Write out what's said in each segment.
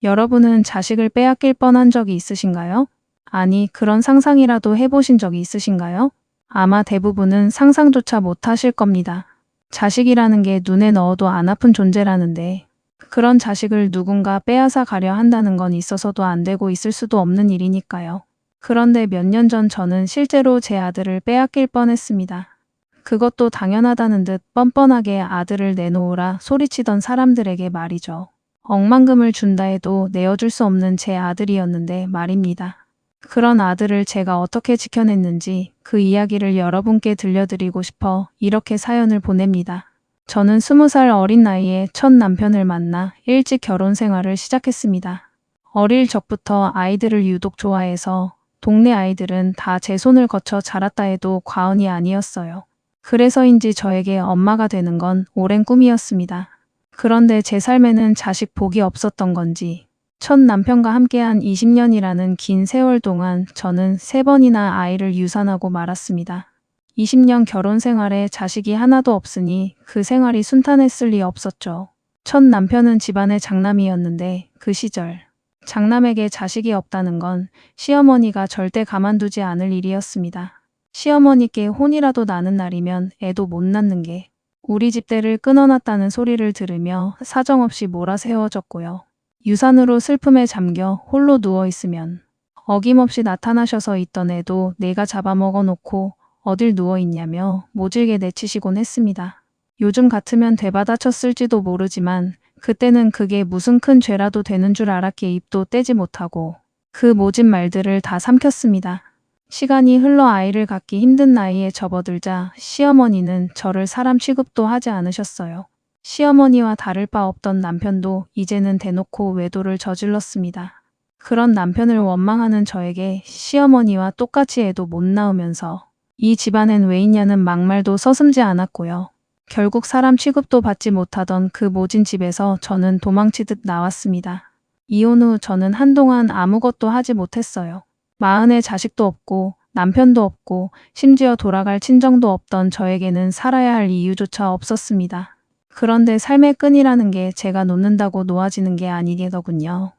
여러분은 자식을 빼앗길 뻔한 적이 있으신가요? 아니, 그런 상상이라도 해보신 적이 있으신가요? 아마 대부분은 상상조차 못하실 겁니다. 자식이라는 게 눈에 넣어도 안 아픈 존재라는데 그런 자식을 누군가 빼앗아 가려 한다는 건 있어서도 안 되고 있을 수도 없는 일이니까요. 그런데 몇 년 전 저는 실제로 제 아들을 빼앗길 뻔했습니다. 그것도 당연하다는 듯 뻔뻔하게 아들을 내놓으라 소리치던 사람들에게 말이죠. 억만금을 준다 해도 내어줄 수 없는 제 아들이었는데 말입니다. 그런 아들을 제가 어떻게 지켜냈는지 그 이야기를 여러분께 들려드리고 싶어 이렇게 사연을 보냅니다. 저는 20살 어린 나이에 첫 남편을 만나 일찍 결혼 생활을 시작했습니다. 어릴 적부터 아이들을 유독 좋아해서 동네 아이들은 다 제 손을 거쳐 자랐다 해도 과언이 아니었어요. 그래서인지 저에게 엄마가 되는 건 오랜 꿈이었습니다. 그런데 제 삶에는 자식 복이 없었던 건지 첫 남편과 함께한 20년이라는 긴 세월 동안 저는 3번이나 아이를 유산하고 말았습니다. 20년 결혼 생활에 자식이 하나도 없으니 그 생활이 순탄했을 리 없었죠. 첫 남편은 집안의 장남이었는데 그 시절 장남에게 자식이 없다는 건 시어머니가 절대 가만두지 않을 일이었습니다. 시어머니께 혼이라도 나는 날이면 애도 못 낳는 게 우리 집대를 끊어놨다는 소리를 들으며 사정없이 몰아세워졌고요. 유산으로 슬픔에 잠겨 홀로 누워있으면 어김없이 나타나셔서 있던 애도 내가 잡아먹어 놓고 어딜 누워있냐며 모질게 내치시곤 했습니다. 요즘 같으면 되받아쳤을지도 모르지만 그때는 그게 무슨 큰 죄라도 되는 줄 알았기에 입도 떼지 못하고 그 모진 말들을 다 삼켰습니다. 시간이 흘러 아이를 갖기 힘든 나이에 접어들자 시어머니는 저를 사람 취급도 하지 않으셨어요. 시어머니와 다를 바 없던 남편도 이제는 대놓고 외도를 저질렀습니다. 그런 남편을 원망하는 저에게 시어머니와 똑같이 애도 못 낳으면서 이 집안엔 왜 있냐는 막말도 서슴지 않았고요. 결국 사람 취급도 받지 못하던 그 모진 집에서 저는 도망치듯 나왔습니다. 이혼 후 저는 한동안 아무것도 하지 못했어요. 마흔에 자식도 없고 남편도 없고 심지어 돌아갈 친정도 없던 저에게는 살아야 할 이유조차 없었습니다. 그런데 삶의 끈이라는 게 제가 놓는다고 놓아지는 게 아니더군요.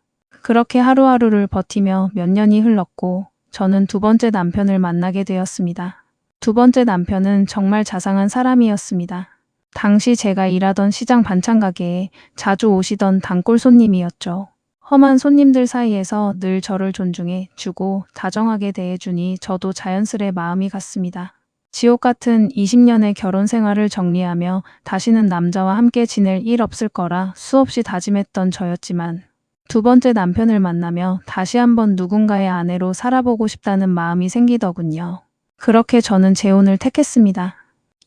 그렇게 하루하루를 버티며 몇 년이 흘렀고 저는 두 번째 남편을 만나게 되었습니다. 두 번째 남편은 정말 자상한 사람이었습니다. 당시 제가 일하던 시장 반찬 가게에 자주 오시던 단골 손님이었죠. 험한 손님들 사이에서 늘 저를 존중해 주고 다정하게 대해주니 저도 자연스레 마음이 갔습니다. 지옥 같은 20년의 결혼 생활을 정리하며 다시는 남자와 함께 지낼 일 없을 거라 수없이 다짐했던 저였지만 두 번째 남편을 만나며 다시 한번 누군가의 아내로 살아보고 싶다는 마음이 생기더군요. 그렇게 저는 재혼을 택했습니다.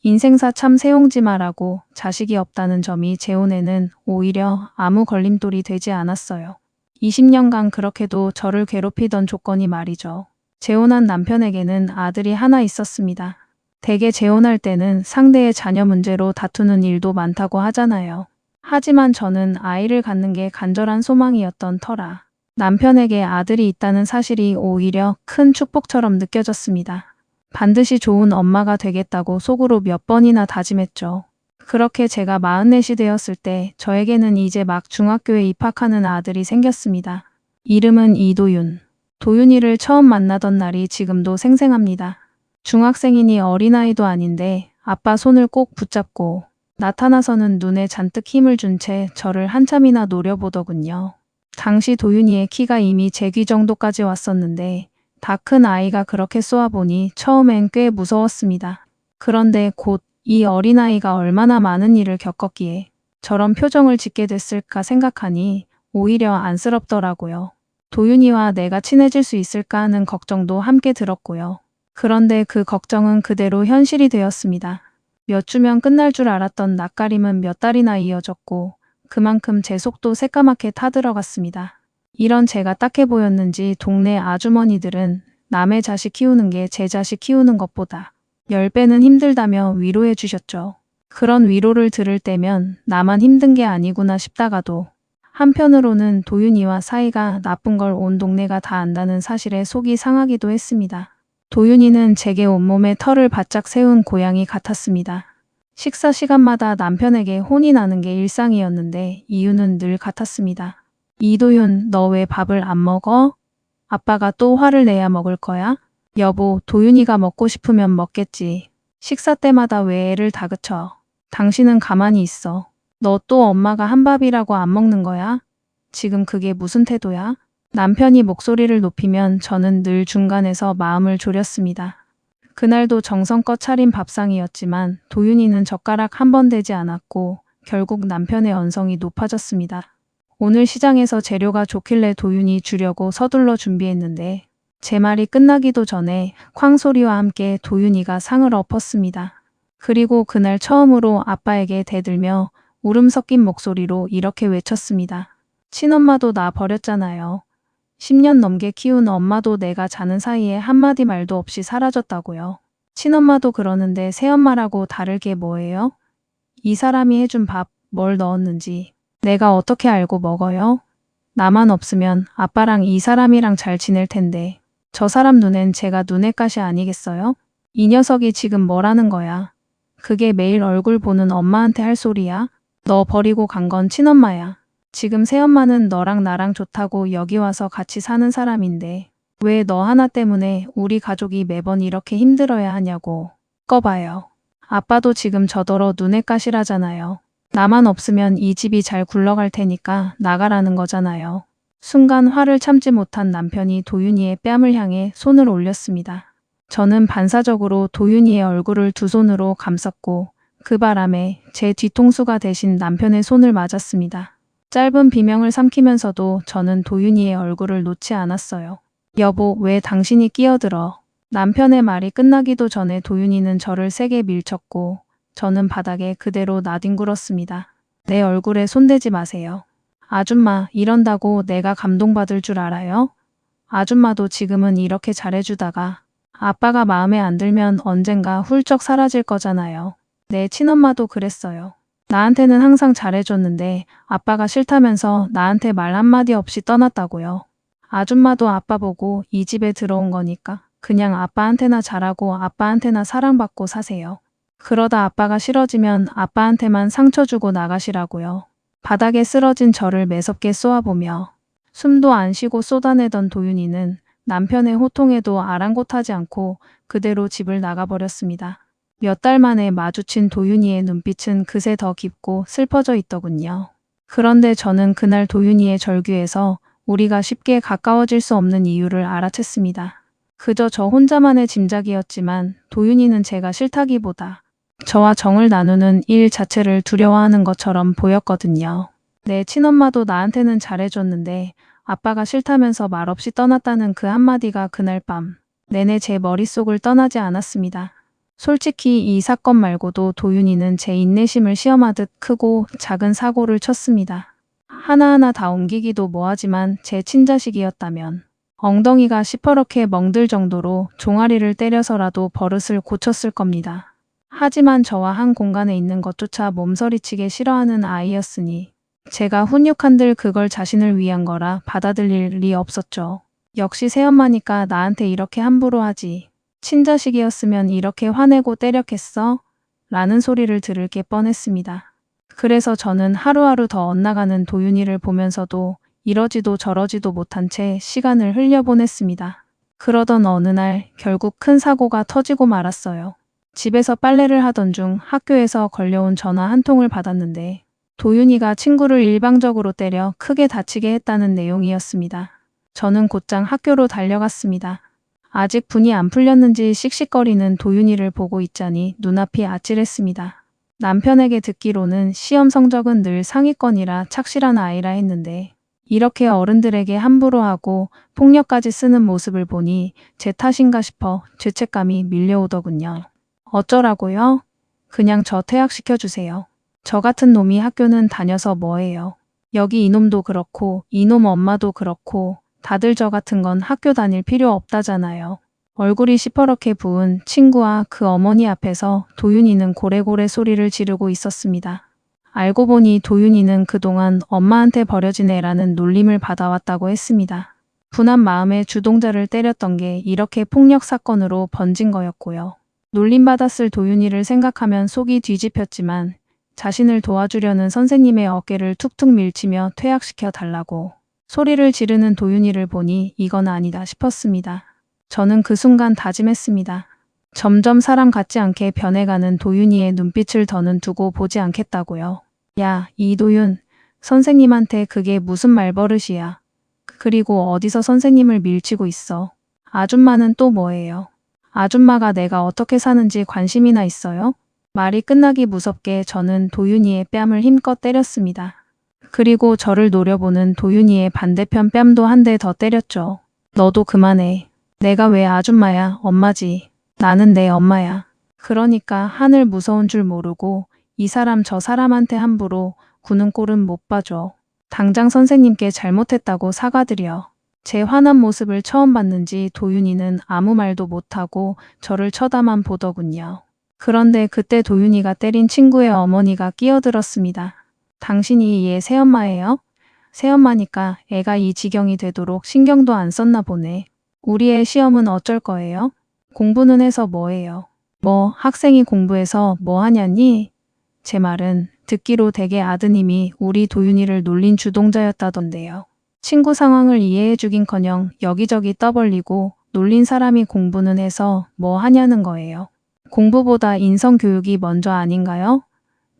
인생사 참 세옹지마라고 자식이 없다는 점이 재혼에는 오히려 아무 걸림돌이 되지 않았어요. 20년간 그렇게도 저를 괴롭히던 조건이 말이죠. 재혼한 남편에게는 아들이 하나 있었습니다. 대개 재혼할 때는 상대의 자녀 문제로 다투는 일도 많다고 하잖아요. 하지만 저는 아이를 갖는 게 간절한 소망이었던 터라 남편에게 아들이 있다는 사실이 오히려 큰 축복처럼 느껴졌습니다. 반드시 좋은 엄마가 되겠다고 속으로 몇 번이나 다짐했죠. 그렇게 제가 44이 되었을 때 저에게는 이제 막 중학교에 입학하는 아들이 생겼습니다. 이름은 이도윤. 도윤이를 처음 만나던 날이 지금도 생생합니다. 중학생이니 어린아이도 아닌데 아빠 손을 꼭 붙잡고 나타나서는 눈에 잔뜩 힘을 준 채 저를 한참이나 노려보더군요. 당시 도윤이의 키가 이미 제 귀 정도까지 왔었는데 다 큰 아이가 그렇게 쏘아보니 처음엔 꽤 무서웠습니다. 그런데 곧 이 어린아이가 얼마나 많은 일을 겪었기에 저런 표정을 짓게 됐을까 생각하니 오히려 안쓰럽더라고요. 도윤이와 내가 친해질 수 있을까 하는 걱정도 함께 들었고요. 그런데 그 걱정은 그대로 현실이 되었습니다. 몇 주면 끝날 줄 알았던 낯가림은 몇 달이나 이어졌고 그만큼 제 속도 새까맣게 타들어갔습니다. 이런 제가 딱해 보였는지 동네 아주머니들은 남의 자식 키우는 게 제 자식 키우는 것보다 10배는 힘들다며 위로해 주셨죠. 그런 위로를 들을 때면 나만 힘든 게 아니구나 싶다가도 한편으로는 도윤이와 사이가 나쁜 걸 온 동네가 다 안다는 사실에 속이 상하기도 했습니다. 도윤이는 제게 온몸에 털을 바짝 세운 고양이 같았습니다. 식사 시간마다 남편에게 혼이 나는 게 일상이었는데 이유는 늘 같았습니다. 이도윤, 너 왜 밥을 안 먹어? 아빠가 또 화를 내야 먹을 거야? 여보, 도윤이가 먹고 싶으면 먹겠지. 식사 때마다 왜 애를 다그쳐? 당신은 가만히 있어. 너 또 엄마가 한 밥이라고 안 먹는 거야? 지금 그게 무슨 태도야? 남편이 목소리를 높이면 저는 늘 중간에서 마음을 졸였습니다. 그날도 정성껏 차린 밥상이었지만 도윤이는 젓가락 한 번 대지 않았고 결국 남편의 언성이 높아졌습니다. 오늘 시장에서 재료가 좋길래 도윤이 주려고 서둘러 준비했는데 제 말이 끝나기도 전에 쾅 소리와 함께 도윤이가 상을 엎었습니다. 그리고 그날 처음으로 아빠에게 대들며 울음 섞인 목소리로 이렇게 외쳤습니다. 친엄마도 나 버렸잖아요. 10년 넘게 키운 엄마도 내가 자는 사이에 한마디 말도 없이 사라졌다고요. 친엄마도 그러는데 새엄마라고 다를 게 뭐예요? 이 사람이 해준 밥 뭘 넣었는지 내가 어떻게 알고 먹어요? 나만 없으면 아빠랑 이 사람이랑 잘 지낼 텐데 저 사람 눈엔 제가 눈엣가시 아니겠어요? 이 녀석이 지금 뭐라는 거야? 그게 매일 얼굴 보는 엄마한테 할 소리야? 너 버리고 간 건 친엄마야. 지금 새엄마는 너랑 나랑 좋다고 여기 와서 같이 사는 사람인데 왜 너 하나 때문에 우리 가족이 매번 이렇게 힘들어야 하냐고. 꺼봐요. 아빠도 지금 저더러 눈엣가시라잖아요. 나만 없으면 이 집이 잘 굴러갈 테니까 나가라는 거잖아요. 순간 화를 참지 못한 남편이 도윤이의 뺨을 향해 손을 올렸습니다. 저는 반사적으로 도윤이의 얼굴을 두 손으로 감쌌고 그 바람에 제 뒤통수가 대신 남편의 손을 맞았습니다. 짧은 비명을 삼키면서도 저는 도윤이의 얼굴을 놓지 않았어요. 여보, 왜 당신이 끼어들어? 남편의 말이 끝나기도 전에 도윤이는 저를 세게 밀쳤고 저는 바닥에 그대로 나뒹굴었습니다. 내 얼굴에 손대지 마세요. 아줌마, 이런다고 내가 감동받을 줄 알아요? 아줌마도 지금은 이렇게 잘해주다가 아빠가 마음에 안 들면 언젠가 훌쩍 사라질 거잖아요. 내 친엄마도 그랬어요. 나한테는 항상 잘해줬는데 아빠가 싫다면서 나한테 말 한마디 없이 떠났다고요. 아줌마도 아빠 보고 이 집에 들어온 거니까 그냥 아빠한테나 잘하고 아빠한테나 사랑받고 사세요. 그러다 아빠가 싫어지면 아빠한테만 상처 주고 나가시라고요. 바닥에 쓰러진 저를 매섭게 쏘아보며 숨도 안 쉬고 쏟아내던 도윤이는 남편의 호통에도 아랑곳하지 않고 그대로 집을 나가버렸습니다. 몇 달 만에 마주친 도윤이의 눈빛은 그새 더 깊고 슬퍼져 있더군요. 그런데 저는 그날 도윤이의 절규에서 우리가 쉽게 가까워질 수 없는 이유를 알아챘습니다. 그저 저 혼자만의 짐작이었지만 도윤이는 제가 싫다기보다 저와 정을 나누는 일 자체를 두려워하는 것처럼 보였거든요. 내 친엄마도 나한테는 잘해줬는데 아빠가 싫다면서 말없이 떠났다는 그 한마디가 그날 밤 내내 제 머릿속을 떠나지 않았습니다. 솔직히 이 사건 말고도 도윤이는 제 인내심을 시험하듯 크고 작은 사고를 쳤습니다. 하나하나 다 옮기기도 뭐하지만 제 친자식이었다면 엉덩이가 시퍼렇게 멍들 정도로 종아리를 때려서라도 버릇을 고쳤을 겁니다. 하지만 저와 한 공간에 있는 것조차 몸서리치게 싫어하는 아이였으니 제가 훈육한들 그걸 자신을 위한 거라 받아들일 리 없었죠. 역시 새엄마니까 나한테 이렇게 함부로 하지. 친자식이었으면 이렇게 화내고 때렸겠어? 라는 소리를 들을 게 뻔했습니다. 그래서 저는 하루하루 더 엇나가는 도윤이를 보면서도 이러지도 저러지도 못한 채 시간을 흘려보냈습니다. 그러던 어느 날 결국 큰 사고가 터지고 말았어요. 집에서 빨래를 하던 중 학교에서 걸려온 전화 한 통을 받았는데 도윤이가 친구를 일방적으로 때려 크게 다치게 했다는 내용이었습니다. 저는 곧장 학교로 달려갔습니다. 아직 분이 안 풀렸는지 씩씩거리는 도윤이를 보고 있자니 눈앞이 아찔했습니다. 남편에게 듣기로는 시험 성적은 늘 상위권이라 착실한 아이라 했는데 이렇게 어른들에게 함부로 하고 폭력까지 쓰는 모습을 보니 제 탓인가 싶어 죄책감이 밀려오더군요. 어쩌라고요? 그냥 저 퇴학시켜주세요. 저 같은 놈이 학교는 다녀서 뭐해요. 여기 이놈도 그렇고 이놈 엄마도 그렇고 다들 저 같은 건 학교 다닐 필요 없다잖아요. 얼굴이 시퍼렇게 부은 친구와 그 어머니 앞에서 도윤이는 고래고래 소리를 지르고 있었습니다. 알고 보니 도윤이는 그동안 엄마한테 버려진 애라는 놀림을 받아왔다고 했습니다. 분한 마음에 주동자를 때렸던 게 이렇게 폭력 사건으로 번진 거였고요. 놀림받았을 도윤이를 생각하면 속이 뒤집혔지만 자신을 도와주려는 선생님의 어깨를 툭툭 밀치며 퇴학시켜 달라고 소리를 지르는 도윤이를 보니 이건 아니다 싶었습니다. 저는 그 순간 다짐했습니다. 점점 사람 같지 않게 변해가는 도윤이의 눈빛을 더는 두고 보지 않겠다고요. 야, 이도윤. 선생님한테 그게 무슨 말버릇이야. 그리고 어디서 선생님을 밀치고 있어. 아줌마는 또 뭐예요? 아줌마가 내가 어떻게 사는지 관심이나 있어요? 말이 끝나기 무섭게 저는 도윤이의 뺨을 힘껏 때렸습니다. 그리고 저를 노려보는 도윤이의 반대편 뺨도 한 대 더 때렸죠. 너도 그만해. 내가 왜 아줌마야? 엄마지. 나는 내 엄마야. 그러니까 하늘 무서운 줄 모르고 이 사람 저 사람한테 함부로 구는 꼴은 못 봐줘. 당장 선생님께 잘못했다고 사과드려. 제 화난 모습을 처음 봤는지 도윤이는 아무 말도 못하고 저를 쳐다만 보더군요. 그런데 그때 도윤이가 때린 친구의 어머니가 끼어들었습니다. 당신이 얘 새엄마예요? 새엄마니까 애가 이 지경이 되도록 신경도 안 썼나 보네. 우리 애 시험은 어쩔 거예요? 공부는 해서 뭐예요? 뭐 학생이 공부해서 뭐 하냐니? 제 말은 듣기로 대개 아드님이 우리 도윤이를 놀린 주동자였다던데요. 친구 상황을 이해해주긴커녕 여기저기 떠벌리고 놀린 사람이 공부는 해서 뭐 하냐는 거예요. 공부보다 인성교육이 먼저 아닌가요?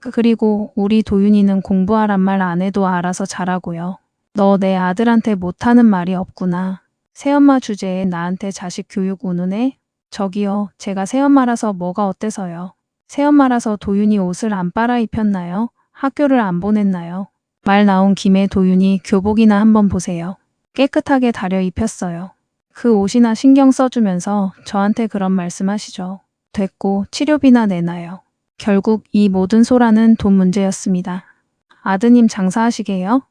그리고 우리 도윤이는 공부하란 말 안 해도 알아서 잘하고요. 너 내 아들한테 못하는 말이 없구나. 새엄마 주제에 나한테 자식 교육 운운해? 저기요, 제가 새엄마라서 뭐가 어때서요? 새엄마라서 도윤이 옷을 안 빨아 입혔나요? 학교를 안 보냈나요? 말 나온 김에 도윤이 교복이나 한번 보세요. 깨끗하게 다려 입혔어요. 그 옷이나 신경 써주면서 저한테 그런 말씀하시죠. 됐고 치료비나 내놔요. 결국 이 모든 소란은 돈 문제였습니다. 아드님 장사하시게요?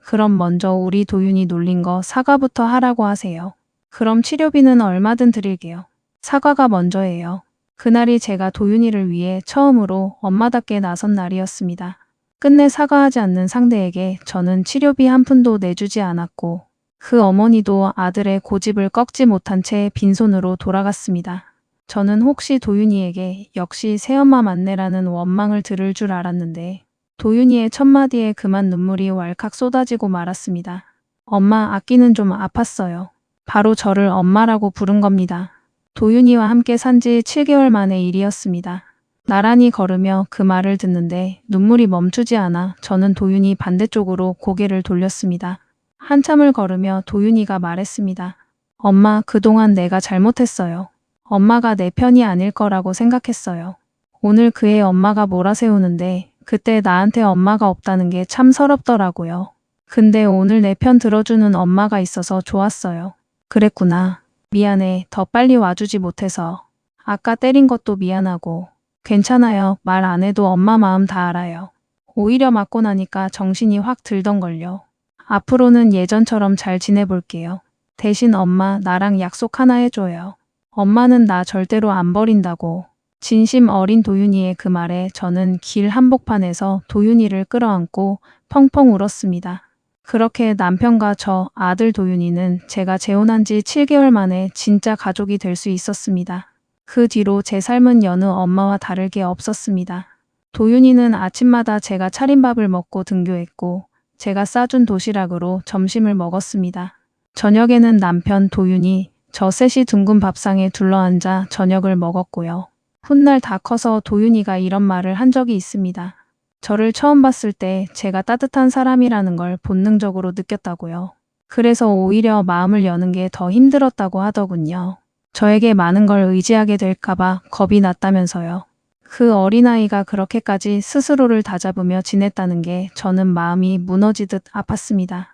그럼 먼저 우리 도윤이 놀린 거 사과부터 하라고 하세요. 그럼 치료비는 얼마든 드릴게요. 사과가 먼저예요. 그날이 제가 도윤이를 위해 처음으로 엄마답게 나선 날이었습니다. 끝내 사과하지 않는 상대에게 저는 치료비 한 푼도 내주지 않았고 그 어머니도 아들의 고집을 꺾지 못한 채 빈손으로 돌아갔습니다. 저는 혹시 도윤이에게 역시 새엄마 맞네라는 원망을 들을 줄 알았는데 도윤이의 첫마디에 그만 눈물이 왈칵 쏟아지고 말았습니다. 엄마 아끼는 좀 아팠어요. 바로 저를 엄마라고 부른 겁니다. 도윤이와 함께 산 지 7개월 만의 일이었습니다. 나란히 걸으며 그 말을 듣는데 눈물이 멈추지 않아 저는 도윤이 반대쪽으로 고개를 돌렸습니다. 한참을 걸으며 도윤이가 말했습니다. 엄마, 그동안 내가 잘못했어요. 엄마가 내 편이 아닐 거라고 생각했어요. 오늘 그 애 엄마가 몰아세우는데 그때 나한테 엄마가 없다는 게 참 서럽더라고요. 근데 오늘 내 편 들어주는 엄마가 있어서 좋았어요. 그랬구나. 미안해. 더 빨리 와주지 못해서. 아까 때린 것도 미안하고. 괜찮아요. 말 안 해도 엄마 마음 다 알아요. 오히려 맞고 나니까 정신이 확 들던걸요. 앞으로는 예전처럼 잘 지내볼게요. 대신 엄마 나랑 약속 하나 해줘요. 엄마는 나 절대로 안 버린다고. 진심 어린 도윤이의 그 말에 저는 길 한복판에서 도윤이를 끌어안고 펑펑 울었습니다. 그렇게 남편과 저 아들 도윤이는 제가 재혼한 지 7개월 만에 진짜 가족이 될 수 있었습니다. 그 뒤로 제 삶은 여느 엄마와 다를 게 없었습니다. 도윤이는 아침마다 제가 차린 밥을 먹고 등교했고 제가 싸준 도시락으로 점심을 먹었습니다. 저녁에는 남편 도윤이 저 셋이 둥근 밥상에 둘러앉아 저녁을 먹었고요. 훗날 다 커서 도윤이가 이런 말을 한 적이 있습니다. 저를 처음 봤을 때 제가 따뜻한 사람이라는 걸 본능적으로 느꼈다고요. 그래서 오히려 마음을 여는 게 더 힘들었다고 하더군요. 저에게 많은 걸 의지하게 될까봐 겁이 났다면서요. 그 어린아이가 그렇게까지 스스로를 다잡으며 지냈다는 게 저는 마음이 무너지듯 아팠습니다.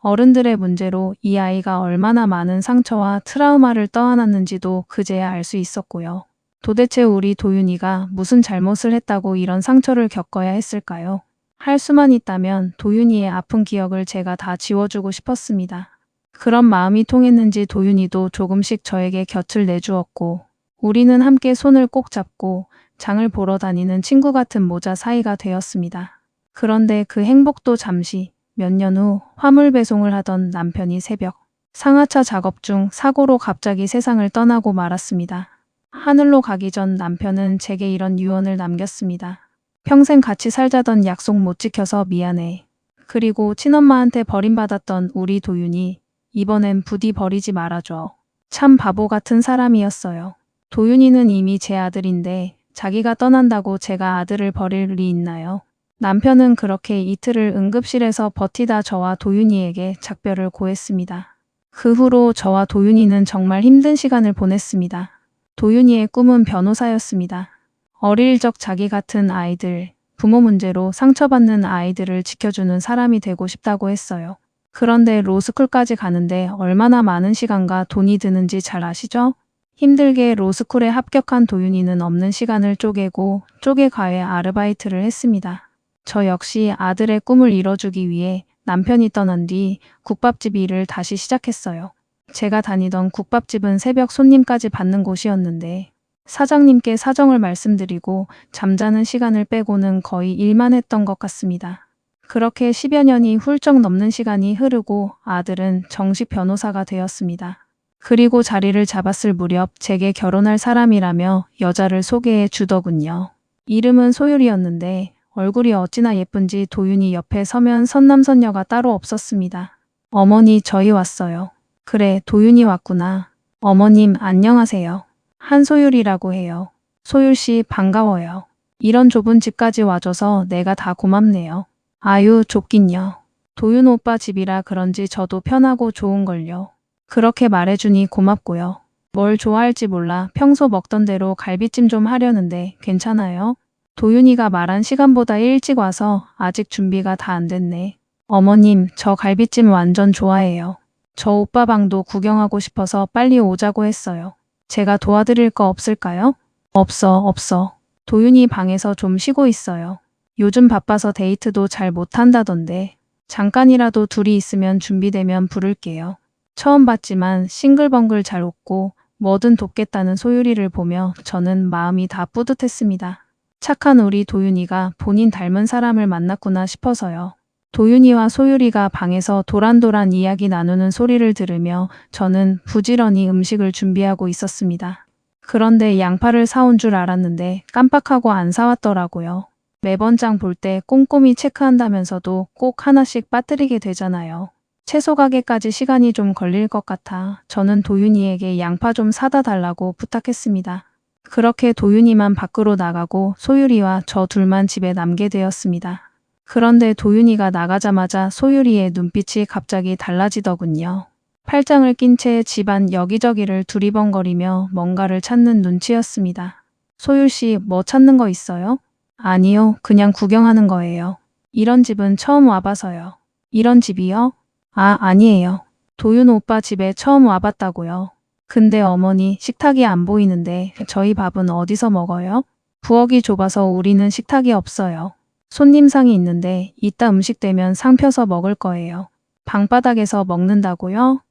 어른들의 문제로 이 아이가 얼마나 많은 상처와 트라우마를 떠안았는지도 그제야 알 수 있었고요. 도대체 우리 도윤이가 무슨 잘못을 했다고 이런 상처를 겪어야 했을까요? 할 수만 있다면 도윤이의 아픈 기억을 제가 다 지워주고 싶었습니다. 그런 마음이 통했는지 도윤이도 조금씩 저에게 곁을 내주었고 우리는 함께 손을 꼭 잡고 장을 보러 다니는 친구 같은 모자 사이가 되었습니다. 그런데 그 행복도 잠시 몇 년 후 화물 배송을 하던 남편이 새벽 상하차 작업 중 사고로 갑자기 세상을 떠나고 말았습니다. 하늘로 가기 전 남편은 제게 이런 유언을 남겼습니다. 평생 같이 살자던 약속 못 지켜서 미안해. 그리고 친엄마한테 버림받았던 우리 도윤이 이번엔 부디 버리지 말아줘. 참 바보 같은 사람이었어요. 도윤이는 이미 제 아들인데 자기가 떠난다고 제가 아들을 버릴 리 있나요? 남편은 그렇게 이틀을 응급실에서 버티다 저와 도윤이에게 작별을 고했습니다. 그 후로 저와 도윤이는 정말 힘든 시간을 보냈습니다. 도윤이의 꿈은 변호사였습니다. 어릴 적 자기 같은 아이들, 부모 문제로 상처받는 아이들을 지켜주는 사람이 되고 싶다고 했어요. 그런데 로스쿨까지 가는데 얼마나 많은 시간과 돈이 드는지 잘 아시죠? 힘들게 로스쿨에 합격한 도윤이는 없는 시간을 쪼개고 쪼개과외 아르바이트를 했습니다. 저 역시 아들의 꿈을 이뤄주기 위해 남편이 떠난 뒤 국밥집 일을 다시 시작했어요. 제가 다니던 국밥집은 새벽 손님까지 받는 곳이었는데 사장님께 사정을 말씀드리고 잠자는 시간을 빼고는 거의 일만 했던 것 같습니다. 그렇게 10여 년이 훌쩍 넘는 시간이 흐르고 아들은 정식 변호사가 되었습니다. 그리고 자리를 잡았을 무렵 제게 결혼할 사람이라며 여자를 소개해 주더군요. 이름은 소율이었는데 얼굴이 어찌나 예쁜지 도윤이 옆에 서면 선남선녀가 따로 없었습니다. 어머니, 저희 왔어요. 그래, 도윤이 왔구나. 어머님, 안녕하세요. 한소율이라고 해요. 소율씨, 반가워요. 이런 좁은 집까지 와줘서 내가 다 고맙네요. 아유, 좁긴요. 도윤 오빠 집이라 그런지 저도 편하고 좋은걸요. 그렇게 말해주니 고맙고요. 뭘 좋아할지 몰라 평소 먹던 대로 갈비찜 좀 하려는데 괜찮아요? 도윤이가 말한 시간보다 일찍 와서 아직 준비가 다 안 됐네. 어머님, 저 갈비찜 완전 좋아해요. 저 오빠 방도 구경하고 싶어서 빨리 오자고 했어요. 제가 도와드릴 거 없을까요? 없어. 도윤이 방에서 좀 쉬고 있어요. 요즘 바빠서 데이트도 잘 못한다던데. 잠깐이라도 둘이 있으면 준비되면 부를게요. 처음 봤지만 싱글벙글 잘 웃고 뭐든 돕겠다는 소율이를 보며 저는 마음이 다 뿌듯했습니다. 착한 우리 도윤이가 본인 닮은 사람을 만났구나 싶어서요. 도윤이와 소율이가 방에서 도란도란 이야기 나누는 소리를 들으며 저는 부지런히 음식을 준비하고 있었습니다. 그런데 양파를 사온 줄 알았는데 깜빡하고 안 사왔더라고요. 매번 장 볼 때 꼼꼼히 체크한다면서도 꼭 하나씩 빠뜨리게 되잖아요. 채소 가게까지 시간이 좀 걸릴 것 같아 저는 도윤이에게 양파 좀 사다 달라고 부탁했습니다. 그렇게 도윤이만 밖으로 나가고 소율이와 저 둘만 집에 남게 되었습니다. 그런데 도윤이가 나가자마자 소율이의 눈빛이 갑자기 달라지더군요. 팔짱을 낀 채 집안 여기저기를 두리번거리며 뭔가를 찾는 눈치였습니다. 소율씨, 뭐 찾는 거 있어요? 아니요, 그냥 구경하는 거예요. 이런 집은 처음 와봐서요. 이런 집이요? 아니에요. 도윤 오빠 집에 처음 와봤다고요. 근데 어머니, 식탁이 안 보이는데 저희 밥은 어디서 먹어요? 부엌이 좁아서 우리는 식탁이 없어요. 손님상이 있는데 이따 음식 되면 상 펴서 먹을 거예요. 방바닥에서 먹는다고요?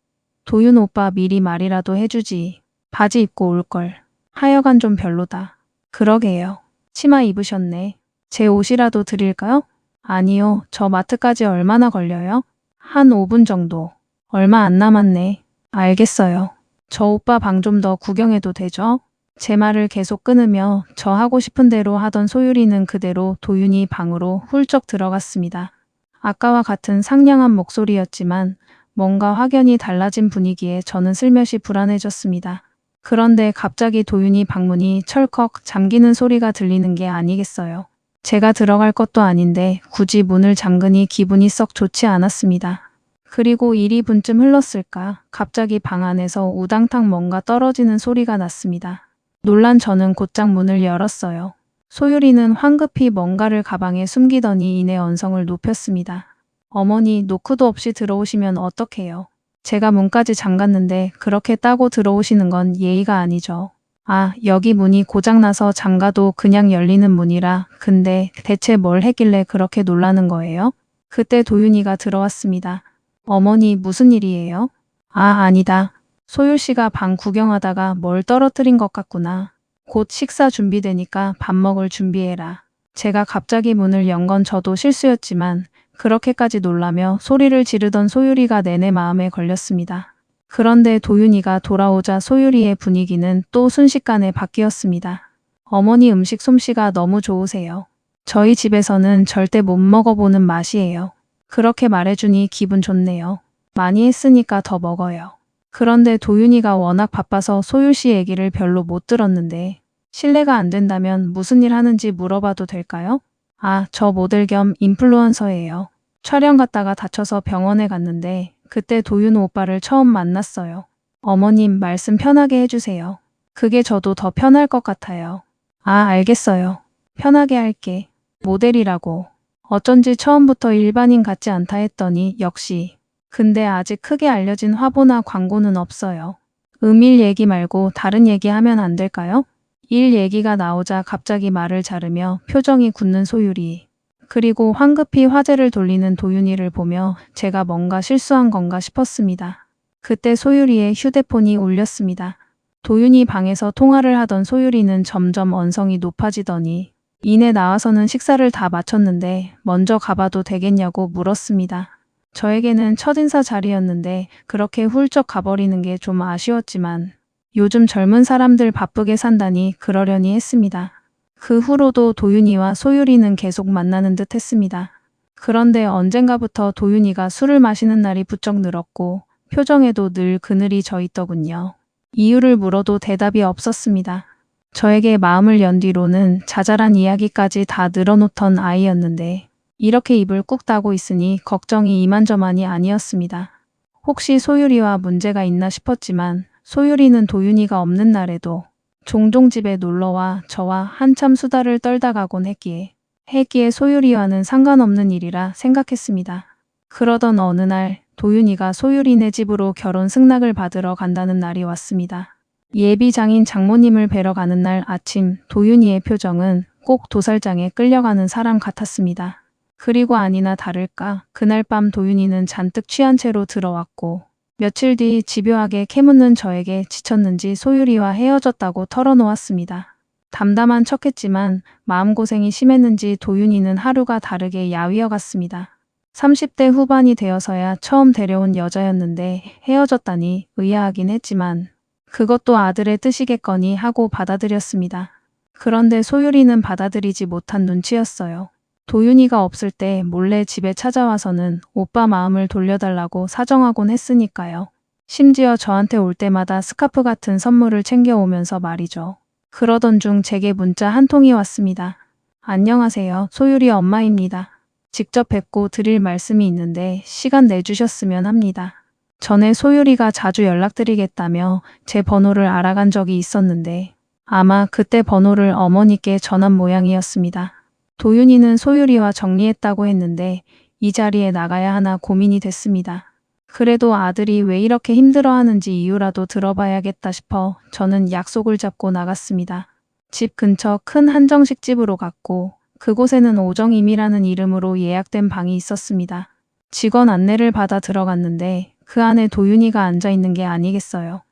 도윤 오빠 미리 말이라도 해주지. 바지 입고 올걸. 하여간 좀 별로다. 그러게요. 치마 입으셨네. 제 옷이라도 드릴까요? 아니요, 저 마트까지 얼마나 걸려요? 한 5분 정도. 얼마 안 남았네. 알겠어요. 저 오빠 방 좀 더 구경해도 되죠? 제 말을 계속 끊으며 저 하고 싶은 대로 하던 소율이는 그대로 도윤이 방으로 훌쩍 들어갔습니다. 아까와 같은 상냥한 목소리였지만 뭔가 확연히 달라진 분위기에 저는 슬며시 불안해졌습니다. 그런데 갑자기 도윤이 방문이 철컥 잠기는 소리가 들리는 게 아니겠어요. 제가 들어갈 것도 아닌데 굳이 문을 잠그니 기분이 썩 좋지 않았습니다. 그리고 1~2분쯤 흘렀을까 갑자기 방 안에서 우당탕 뭔가 떨어지는 소리가 났습니다. 놀란 저는 곧장 문을 열었어요. 소율이는 황급히 뭔가를 가방에 숨기더니 이내 언성을 높였습니다. 어머니, 노크도 없이 들어오시면 어떡해요? 제가 문까지 잠갔는데 그렇게 따고 들어오시는 건 예의가 아니죠. 여기 문이 고장나서 잠가도 그냥 열리는 문이라. 근데 대체 뭘 했길래 그렇게 놀라는 거예요? 그때 도윤이가 들어왔습니다. 어머니, 무슨 일이에요? 아니다. 소율씨가 방 구경하다가 뭘 떨어뜨린 것 같구나. 곧 식사 준비되니까 밥 먹을 준비해라. 제가 갑자기 문을 연 건 저도 실수였지만 그렇게까지 놀라며 소리를 지르던 소율이가 내내 마음에 걸렸습니다. 그런데 도윤이가 돌아오자 소율이의 분위기는 또 순식간에 바뀌었습니다. 어머니, 음식 솜씨가 너무 좋으세요. 저희 집에서는 절대 못 먹어보는 맛이에요. 그렇게 말해주니 기분 좋네요. 많이 했으니까 더 먹어요. 그런데 도윤이가 워낙 바빠서 소율 씨 얘기를 별로 못 들었는데 실례가 안 된다면 무슨 일 하는지 물어봐도 될까요? 아, 저 모델 겸 인플루언서예요. 촬영 갔다가 다쳐서 병원에 갔는데 그때 도윤 오빠를 처음 만났어요. 어머님 말씀 편하게 해주세요. 그게 저도 더 편할 것 같아요. 아, 알겠어요. 편하게 할게. 모델이라고. 어쩐지 처음부터 일반인 같지 않다 했더니 역시. 근데 아직 크게 알려진 화보나 광고는 없어요. 일 얘기 말고 다른 얘기 하면 안 될까요? 일 얘기가 나오자 갑자기 말을 자르며 표정이 굳는 소율이. 그리고 황급히 화제를 돌리는 도윤이를 보며 제가 뭔가 실수한 건가 싶었습니다. 그때 소율이의 휴대폰이 울렸습니다. 도윤이 방에서 통화를 하던 소율이는 점점 언성이 높아지더니 이내 나와서는 식사를 다 마쳤는데 먼저 가봐도 되겠냐고 물었습니다. 저에게는 첫인사 자리였는데 그렇게 훌쩍 가버리는 게 좀 아쉬웠지만 요즘 젊은 사람들 바쁘게 산다니 그러려니 했습니다. 그 후로도 도윤이와 소율이는 계속 만나는 듯 했습니다. 그런데 언젠가부터 도윤이가 술을 마시는 날이 부쩍 늘었고 표정에도 늘 그늘이 져 있더군요. 이유를 물어도 대답이 없었습니다. 저에게 마음을 연 뒤로는 자잘한 이야기까지 다 늘어놓던 아이였는데 이렇게 입을 꾹 닫고 있으니 걱정이 이만저만이 아니었습니다. 혹시 소율이와 문제가 있나 싶었지만 소율이는 도윤이가 없는 날에도 종종 집에 놀러와 저와 한참 수다를 떨다 가곤 했기에 소율이와는 상관없는 일이라 생각했습니다. 그러던 어느 날 도윤이가 소율이네 집으로 결혼 승낙을 받으러 간다는 날이 왔습니다. 예비 장인 장모님을 뵈러 가는 날 아침 도윤이의 표정은 꼭 도살장에 끌려가는 사람 같았습니다. 그리고 아니나 다를까 그날 밤 도윤이는 잔뜩 취한 채로 들어왔고 며칠 뒤 집요하게 캐묻는 저에게 지쳤는지 소율이와 헤어졌다고 털어놓았습니다. 담담한 척했지만 마음고생이 심했는지 도윤이는 하루가 다르게 야위어 갔습니다. 30대 후반이 되어서야 처음 데려온 여자였는데 헤어졌다니 의아하긴 했지만 그것도 아들의 뜻이겠거니 하고 받아들였습니다. 그런데 소율이는 받아들이지 못한 눈치였어요. 도윤이가 없을 때 몰래 집에 찾아와서는 오빠 마음을 돌려달라고 사정하곤 했으니까요. 심지어 저한테 올 때마다 스카프 같은 선물을 챙겨오면서 말이죠. 그러던 중 제게 문자 한 통이 왔습니다. 안녕하세요. 소율이 엄마입니다. 직접 뵙고 드릴 말씀이 있는데 시간 내주셨으면 합니다. 전에 소율이가 자주 연락드리겠다며 제 번호를 알아간 적이 있었는데 아마 그때 번호를 어머니께 전한 모양이었습니다. 도윤이는 소율이와 정리했다고 했는데 이 자리에 나가야 하나 고민이 됐습니다. 그래도 아들이 왜 이렇게 힘들어하는지 이유라도 들어봐야겠다 싶어 저는 약속을 잡고 나갔습니다. 집 근처 큰 한정식 집으로 갔고 그곳에는 오정임이라는 이름으로 예약된 방이 있었습니다. 직원 안내를 받아 들어갔는데 그 안에 도윤이가 앉아있는 게 아니겠어요.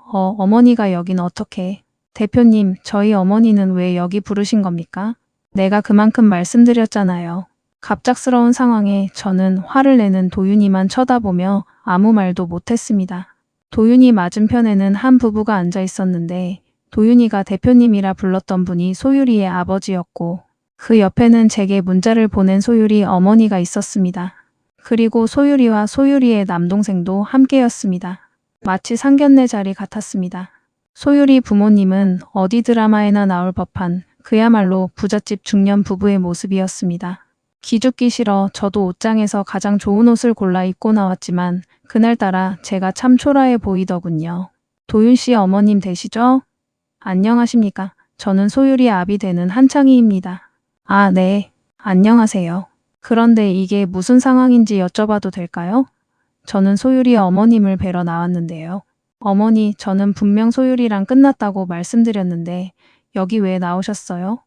어머니가 여긴 어떻게? 대표님, 저희 어머니는 왜 여기 부르신 겁니까? 내가 그만큼 말씀드렸잖아요. 갑작스러운 상황에 저는 화를 내는 도윤이만 쳐다보며 아무 말도 못했습니다. 도윤이 맞은편에는 한 부부가 앉아 있었는데 도윤이가 대표님이라 불렀던 분이 소율이의 아버지였고 그 옆에는 제게 문자를 보낸 소율이 어머니가 있었습니다. 그리고 소율이와 소율이의 남동생도 함께였습니다. 마치 상견례 자리 같았습니다. 소율이 부모님은 어디 드라마에나 나올 법한 그야말로 부잣집 중년 부부의 모습이었습니다. 기죽기 싫어 저도 옷장에서 가장 좋은 옷을 골라 입고 나왔지만 그날따라 제가 참 초라해 보이더군요. 도윤 씨 어머님 되시죠? 안녕하십니까. 저는 소율이 아비 되는 한창희입니다. 아, 네. 안녕하세요. 그런데 이게 무슨 상황인지 여쭤봐도 될까요? 저는 소율이 어머님을 뵈러 나왔는데요. 어머니, 저는 분명 소율이랑 끝났다고 말씀드렸는데 여기 왜 나오셨어요?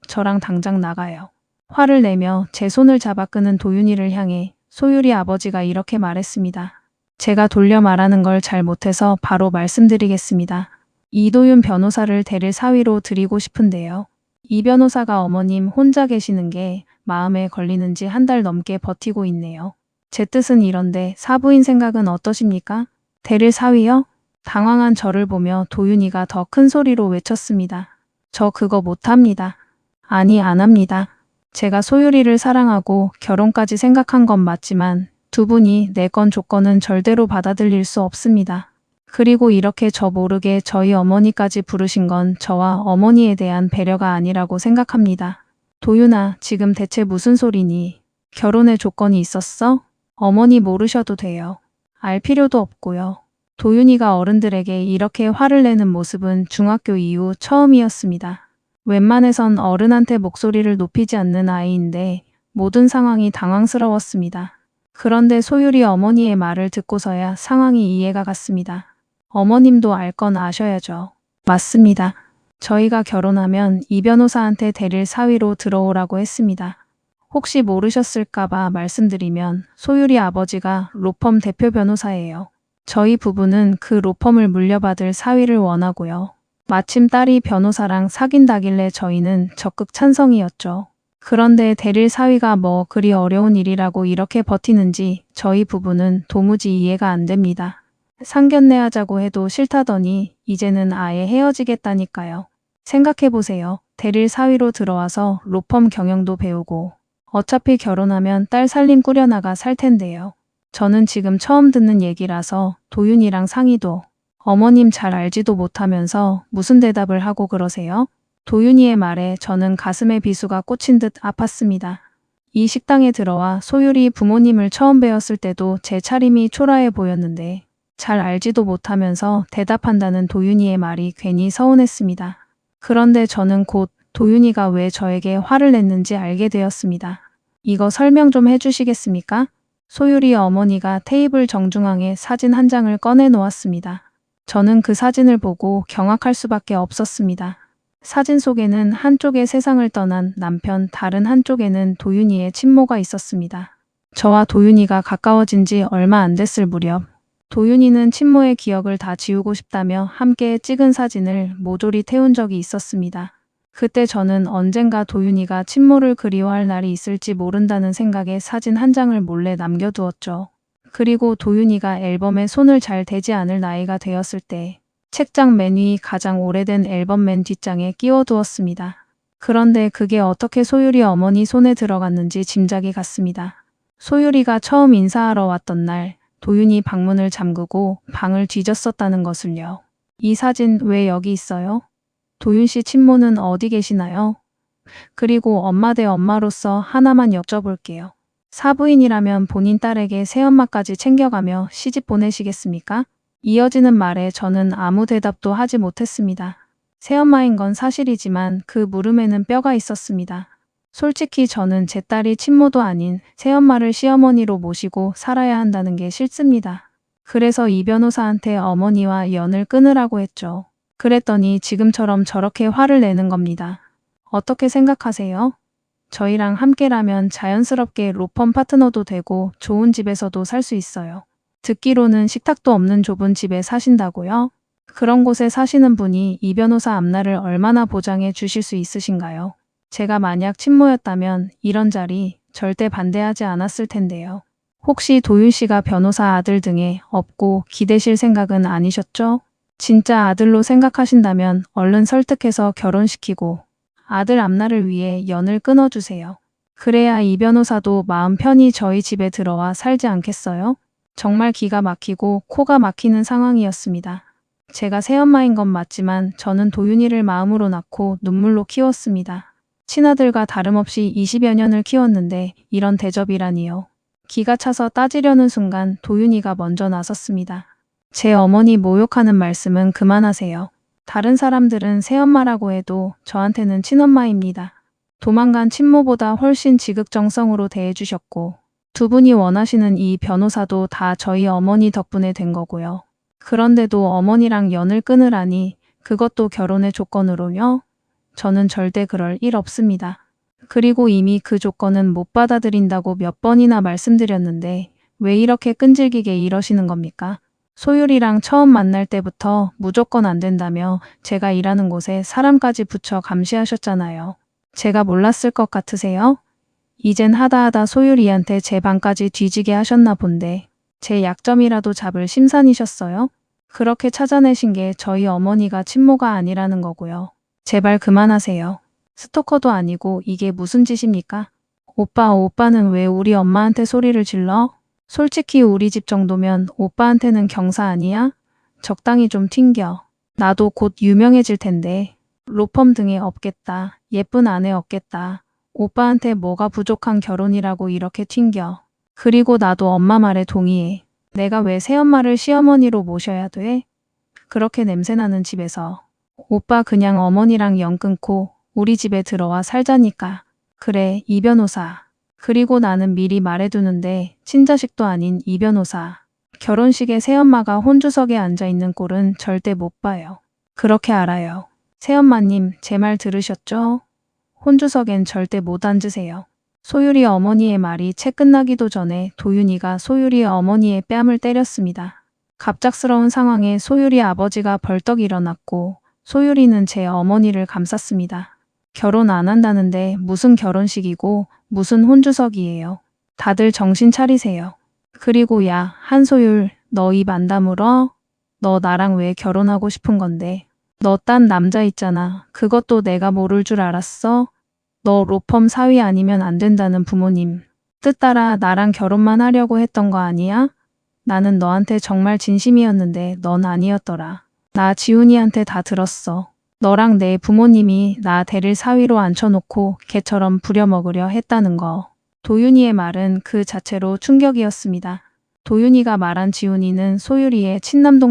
저랑 당장 나가요. 화를 내며 제 손을 잡아 끄는 도윤이를 향해 소율이 아버지가 이렇게 말했습니다. 제가 돌려 말하는 걸 잘 못해서 바로 말씀드리겠습니다. 이도윤 변호사를 데릴 사위로 드리고 싶은데요. 이 변호사가 어머님 혼자 계시는 게 마음에 걸리는지 한 달 넘게 버티고 있네요. 제 뜻은 이런데 사부인 생각은 어떠십니까? 데릴 사위요? 당황한 저를 보며 도윤이가 더 큰 소리로 외쳤습니다. 저 그거 못합니다. 아니, 안 합니다. 제가 소율이를 사랑하고 결혼까지 생각한 건 맞지만 두 분이 내건 조건은 절대로 받아들일 수 없습니다. 그리고 이렇게 저 모르게 저희 어머니까지 부르신 건 저와 어머니에 대한 배려가 아니라고 생각합니다. 도윤아, 지금 대체 무슨 소리니? 결혼의 조건이 있었어? 어머니 모르셔도 돼요. 알 필요도 없고요. 도윤이가 어른들에게 이렇게 화를 내는 모습은 중학교 이후 처음이었습니다. 웬만해선 어른한테 목소리를 높이지 않는 아이인데 모든 상황이 당황스러웠습니다. 그런데 소율이 어머니의 말을 듣고서야 상황이 이해가 갔습니다. 어머님도 알 건 아셔야죠. 맞습니다. 저희가 결혼하면 이 변호사한테 데릴 사위로 들어오라고 했습니다. 혹시 모르셨을까봐 말씀드리면 소율이 아버지가 로펌 대표 변호사예요. 저희 부부는 그 로펌을 물려받을 사위를 원하고요. 마침 딸이 변호사랑 사귄다길래 저희는 적극 찬성이었죠. 그런데 데릴 사위가 뭐 그리 어려운 일이라고 이렇게 버티는지 저희 부부는 도무지 이해가 안 됩니다. 상견례하자고 해도 싫다더니 이제는 아예 헤어지겠다니까요. 생각해보세요. 데릴 사위로 들어와서 로펌 경영도 배우고 어차피 결혼하면 딸 살림 꾸려나가 살 텐데요. 저는 지금 처음 듣는 얘기라서 도윤이랑 상의도 어머님 잘 알지도 못하면서 무슨 대답을 하고 그러세요? 도윤이의 말에 저는 가슴에 비수가 꽂힌 듯 아팠습니다. 이 식당에 들어와 소율이 부모님을 처음 뵈었을 때도 제 차림이 초라해 보였는데 잘 알지도 못하면서 대답한다는 도윤이의 말이 괜히 서운했습니다. 그런데 저는 곧 도윤이가 왜 저에게 화를 냈는지 알게 되었습니다. 이거 설명 좀 해주시겠습니까? 소율이 어머니가 테이블 정중앙에 사진 한 장을 꺼내 놓았습니다. 저는 그 사진을 보고 경악할 수밖에 없었습니다. 사진 속에는 한쪽에 세상을 떠난 남편, 다른 한쪽에는 도윤이의 친모가 있었습니다. 저와 도윤이가 가까워진 지 얼마 안 됐을 무렵 도윤이는 친모의 기억을 다 지우고 싶다며 함께 찍은 사진을 모조리 태운 적이 있었습니다. 그때 저는 언젠가 도윤이가 친모를 그리워할 날이 있을지 모른다는 생각에 사진 한 장을 몰래 남겨두었죠. 그리고 도윤이가 앨범에 손을 잘 대지 않을 나이가 되었을 때 책장 맨 위 가장 오래된 앨범 맨 뒷장에 끼워두었습니다. 그런데 그게 어떻게 소율이 어머니 손에 들어갔는지 짐작이 갔습니다. 소율이가 처음 인사하러 왔던 날 도윤이 방문을 잠그고 방을 뒤졌었다는 것을요. 이 사진 왜 여기 있어요? 도윤 씨 친모는 어디 계시나요? 그리고 엄마 대 엄마로서 하나만 여쭤볼게요. 사부인이라면 본인 딸에게 새엄마까지 챙겨가며 시집 보내시겠습니까? 이어지는 말에 저는 아무 대답도 하지 못했습니다. 새엄마인 건 사실이지만 그 물음에는 뼈가 있었습니다. 솔직히 저는 제 딸이 친모도 아닌 새엄마를 시어머니로 모시고 살아야 한다는 게 싫습니다. 그래서 이 변호사한테 어머니와 연을 끊으라고 했죠. 그랬더니 지금처럼 저렇게 화를 내는 겁니다. 어떻게 생각하세요? 저희랑 함께라면 자연스럽게 로펌 파트너도 되고 좋은 집에서도 살 수 있어요. 듣기로는 식탁도 없는 좁은 집에 사신다고요? 그런 곳에 사시는 분이 이 변호사 앞날을 얼마나 보장해 주실 수 있으신가요? 제가 만약 친모였다면 이런 자리 절대 반대하지 않았을 텐데요. 혹시 도윤 씨가 변호사 아들 등에 업고 기대실 생각은 아니셨죠? 진짜 아들로 생각하신다면 얼른 설득해서 결혼시키고 아들 앞날을 위해 연을 끊어주세요. 그래야 이 변호사도 마음 편히 저희 집에 들어와 살지 않겠어요? 정말 기가 막히고 코가 막히는 상황이었습니다. 제가 새엄마인 건 맞지만 저는 도윤이를 마음으로 낳고 눈물로 키웠습니다. 친아들과 다름없이 20여 년을 키웠는데 이런 대접이라니요. 기가 차서 따지려는 순간 도윤이가 먼저 나섰습니다. 제 어머니 모욕하는 말씀은 그만하세요. 다른 사람들은 새엄마라고 해도 저한테는 친엄마입니다. 도망간 친모보다 훨씬 지극정성으로 대해주셨고 두 분이 원하시는 이 변호사도 다 저희 어머니 덕분에 된 거고요. 그런데도 어머니랑 연을 끊으라니 그것도 결혼의 조건으로요? 저는 절대 그럴 일 없습니다. 그리고 이미 그 조건은 못 받아들인다고 몇 번이나 말씀드렸는데 왜 이렇게 끈질기게 이러시는 겁니까? 소율이랑 처음 만날 때부터 무조건 안 된다며 제가 일하는 곳에 사람까지 붙여 감시하셨잖아요. 제가 몰랐을 것 같으세요? 이젠 하다하다 소율이한테 제 방까지 뒤지게 하셨나 본데 제 약점이라도 잡을 심산이셨어요? 그렇게 찾아내신 게 저희 어머니가 친모가 아니라는 거고요. 제발 그만하세요. 스토커도 아니고 이게 무슨 짓입니까? 오빠는 왜 우리 엄마한테 소리를 질러? 솔직히 우리 집 정도면 오빠한테는 경사 아니야? 적당히 좀 튕겨. 나도 곧 유명해질 텐데. 로펌 등에 없겠다. 예쁜 아내 없겠다. 오빠한테 뭐가 부족한 결혼이라고 이렇게 튕겨. 그리고 나도 엄마 말에 동의해. 내가 왜 새엄마를 시어머니로 모셔야 돼? 그렇게 냄새나는 집에서. 오빠 그냥 어머니랑 연 끊고 우리 집에 들어와 살자니까. 그래, 이 변호사. 그리고 나는 미리 말해두는데 친자식도 아닌 이 변호사. 결혼식에 새엄마가 혼주석에 앉아있는 꼴은 절대 못 봐요. 그렇게 알아요. 새엄마님, 제 말 들으셨죠? 혼주석엔 절대 못 앉으세요. 소율이 어머니의 말이 채 끝나기도 전에 도윤이가 소율이 어머니의 뺨을 때렸습니다. 갑작스러운 상황에 소율이 아버지가 벌떡 일어났고 소율이는 제 어머니를 감쌌습니다. 결혼 안 한다는데 무슨 결혼식이고 무슨 혼주석이에요. 다들 정신 차리세요. 그리고 야, 한소율, 너 입 안 다물어? 너 나랑 왜 결혼하고 싶은 건데? 너 딴 남자 있잖아. 그것도 내가 모를 줄 알았어? 너 로펌 사위 아니면 안 된다는 부모님 뜻 따라 나랑 결혼만 하려고 했던 거 아니야? 나는 너한테 정말 진심이었는데 넌 아니었더라. 나 지훈이한테 다 들었어. 너랑 내 부모님이 나 대릴 사위로 앉혀놓고 개처럼 부려먹으려 했다는 거. 도윤이의 말은 그 자체로 충격이었습니다. 도윤이가 말한 지훈이는 소율이의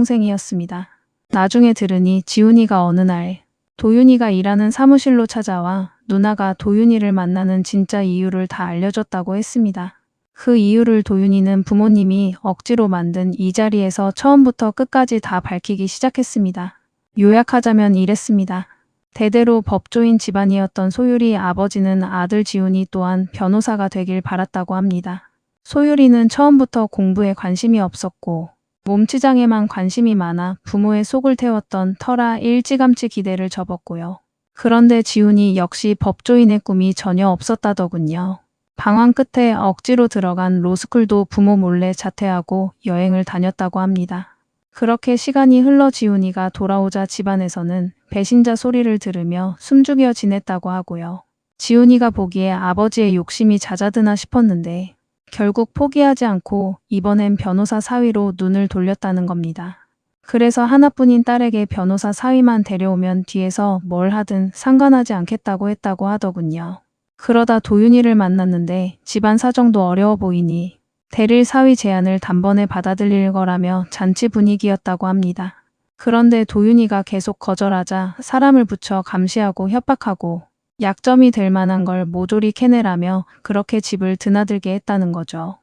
친남동생이었습니다. 나중에 들으니 지훈이가 어느 날 도윤이가 일하는 사무실로 찾아와 누나가 도윤이를 만나는 진짜 이유를 다 알려줬다고 했습니다. 그 이유를 도윤이는 부모님이 억지로 만든 이 자리에서 처음부터 끝까지 다 밝히기 시작했습니다. 요약하자면 이랬습니다. 대대로 법조인 집안이었던 소율이 아버지는 아들 지훈이 또한 변호사가 되길 바랐다고 합니다. 소율이는 처음부터 공부에 관심이 없었고 몸치장에만 관심이 많아 부모의 속을 태웠던 터라 일찌감치 기대를 접었고요. 그런데 지훈이 역시 법조인의 꿈이 전혀 없었다더군요. 방황 끝에 억지로 들어간 로스쿨도 부모 몰래 자퇴하고 여행을 다녔다고 합니다. 그렇게 시간이 흘러 지훈이가 돌아오자 집안에서는 배신자 소리를 들으며 숨죽여 지냈다고 하고요. 지훈이가 보기에 아버지의 욕심이 잦아드나 싶었는데 결국 포기하지 않고 이번엔 변호사 사위로 눈을 돌렸다는 겁니다. 그래서 하나뿐인 딸에게 변호사 사위만 데려오면 뒤에서 뭘 하든 상관하지 않겠다고 했다고 하더군요. 그러다 도윤이를 만났는데 집안 사정도 어려워 보이니 대릴 사위 제안을 단번에 받아들일 거라며 잔치 분위기였다고 합니다. 그런데 도윤이가 계속 거절하자 사람을 붙여 감시하고 협박하고 약점이 될 만한 걸 모조리 캐내라며 그렇게 집을 드나들게 했다는 거죠.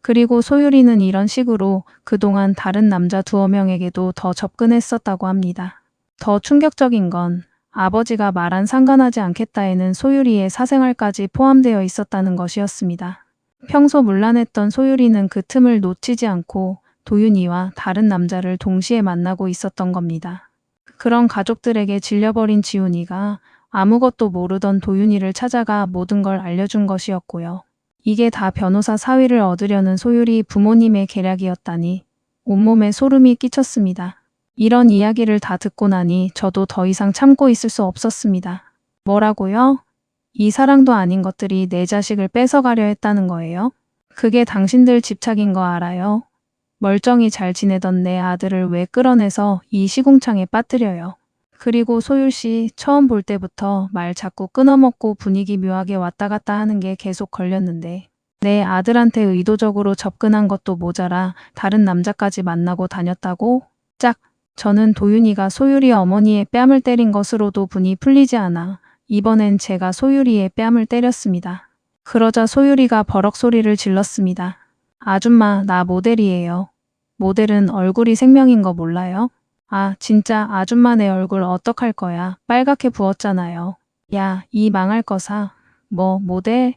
그리고 소율이는 이런 식으로 그동안 다른 남자 두어 명에게도 더 접근했었다고 합니다. 더 충격적인 건 아버지가 말한 상관하지 않겠다에는 소율이의 사생활까지 포함되어 있었다는 것이었습니다. 평소 문란했던 소율이는 그 틈을 놓치지 않고 도윤이와 다른 남자를 동시에 만나고 있었던 겁니다. 그런 가족들에게 질려버린 지훈이가 아무것도 모르던 도윤이를 찾아가 모든 걸 알려준 것이었고요. 이게 다 변호사 사위를 얻으려는 소율이 부모님의 계략이었다니 온몸에 소름이 끼쳤습니다. 이런 이야기를 다 듣고 나니 저도 더 이상 참고 있을 수 없었습니다. 뭐라고요? 이 사랑도 아닌 것들이 내 자식을 뺏어가려 했다는 거예요? 그게 당신들 집착인 거 알아요? 멀쩡히 잘 지내던 내 아들을 왜 끌어내서 이 시궁창에 빠뜨려요? 그리고 소율 씨 처음 볼 때부터 말 자꾸 끊어먹고 분위기 묘하게 왔다 갔다 하는 게 계속 걸렸는데 내 아들한테 의도적으로 접근한 것도 모자라 다른 남자까지 만나고 다녔다고? 짝! 저는 도윤이가 소율이 어머니의 뺨을 때린 것으로도 분이 풀리지 않아 이번엔 제가 소율이의 뺨을 때렸습니다. 그러자 소율이가 버럭 소리를 질렀습니다. 아줌마, 나 모델이에요. 모델은 얼굴이 생명인 거 몰라요? 아, 진짜 아줌마 내 얼굴 어떡할 거야. 빨갛게 부었잖아요. 야, 이 망할 거사. 뭐 모델?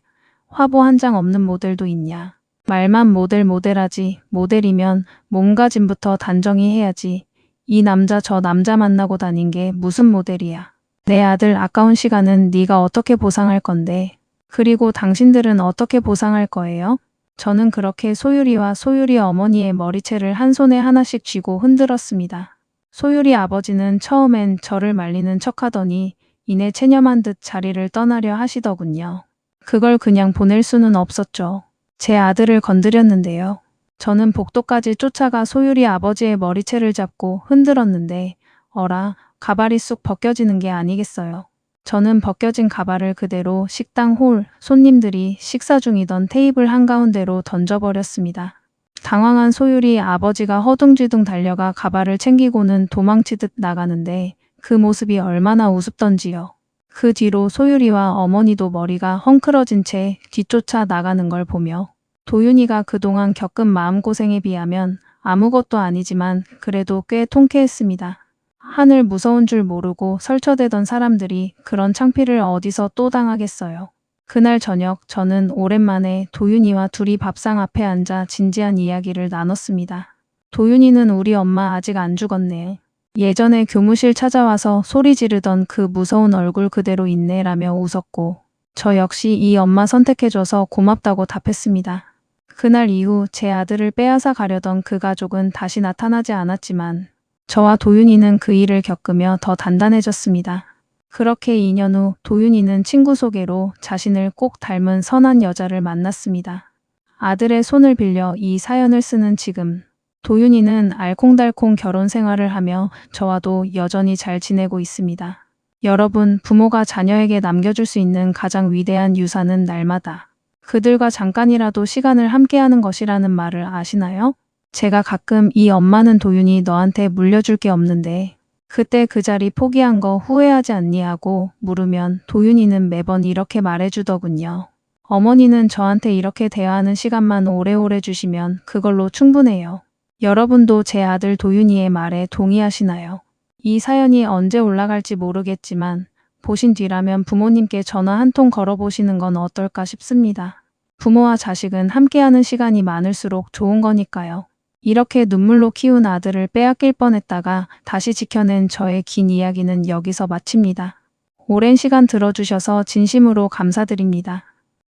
화보 한 장 없는 모델도 있냐. 말만 모델하지. 모델이면 몸가짐부터 단정히 해야지. 이 남자 저 남자 만나고 다닌 게 무슨 모델이야. 내 아들 아까운 시간은 네가 어떻게 보상할 건데. 그리고 당신들은 어떻게 보상할 거예요? 저는 그렇게 소율이와 소율이 어머니의 머리채를 한 손에 하나씩 쥐고 흔들었습니다. 소율이 아버지는 처음엔 저를 말리는 척하더니 이내 체념한 듯 자리를 떠나려 하시더군요. 그걸 그냥 보낼 수는 없었죠. 제 아들을 건드렸는데요. 저는 복도까지 쫓아가 소율이 아버지의 머리채를 잡고 흔들었는데 어라, 가발이 쑥 벗겨지는 게 아니겠어요. 저는 벗겨진 가발을 그대로 식당 홀 손님들이 식사 중이던 테이블 한가운데로 던져버렸습니다. 당황한 소율이 아버지가 허둥지둥 달려가 가발을 챙기고는 도망치듯 나가는데 그 모습이 얼마나 우습던지요. 그 뒤로 소율이와 어머니도 머리가 헝클어진 채 뒤쫓아 나가는 걸 보며 도윤이가 그동안 겪은 마음고생에 비하면 아무것도 아니지만 그래도 꽤 통쾌했습니다. 하늘 무서운 줄 모르고 설쳐대던 사람들이 그런 창피를 어디서 또 당하겠어요. 그날 저녁 저는 오랜만에 도윤이와 둘이 밥상 앞에 앉아 진지한 이야기를 나눴습니다. 도윤이는 우리 엄마 아직 안 죽었네. 예전에 교무실 찾아와서 소리 지르던 그 무서운 얼굴 그대로 있네 라며 웃었고 저 역시 이 엄마 선택해줘서 고맙다고 답했습니다. 그날 이후 제 아들을 빼앗아 가려던 그 가족은 다시 나타나지 않았지만 저와 도윤이는 그 일을 겪으며 더 단단해졌습니다. 그렇게 2년 후 도윤이는 친구 소개로 자신을 꼭 닮은 선한 여자를 만났습니다. 아들의 손을 빌려 이 사연을 쓰는 지금 도윤이는 알콩달콩 결혼 생활을 하며 저와도 여전히 잘 지내고 있습니다. 여러분, 부모가 자녀에게 남겨줄 수 있는 가장 위대한 유산은 날마다 그들과 잠깐이라도 시간을 함께하는 것이라는 말을 아시나요? 제가 가끔 이 엄마는 도윤이 너한테 물려줄 게 없는데 그때 그 자리 포기한 거 후회하지 않니 하고 물으면 도윤이는 매번 이렇게 말해주더군요. 어머니는 저한테 이렇게 대화하는 시간만 오래오래 주시면 그걸로 충분해요. 여러분도 제 아들 도윤이의 말에 동의하시나요? 이 사연이 언제 올라갈지 모르겠지만 보신 뒤라면 부모님께 전화 한 통 걸어보시는 건 어떨까 싶습니다. 부모와 자식은 함께하는 시간이 많을수록 좋은 거니까요. 이렇게 눈물로 키운 아들을 빼앗길 뻔했다가 다시 지켜낸 저의 긴 이야기는 여기서 마칩니다. 오랜 시간 들어주셔서 진심으로 감사드립니다.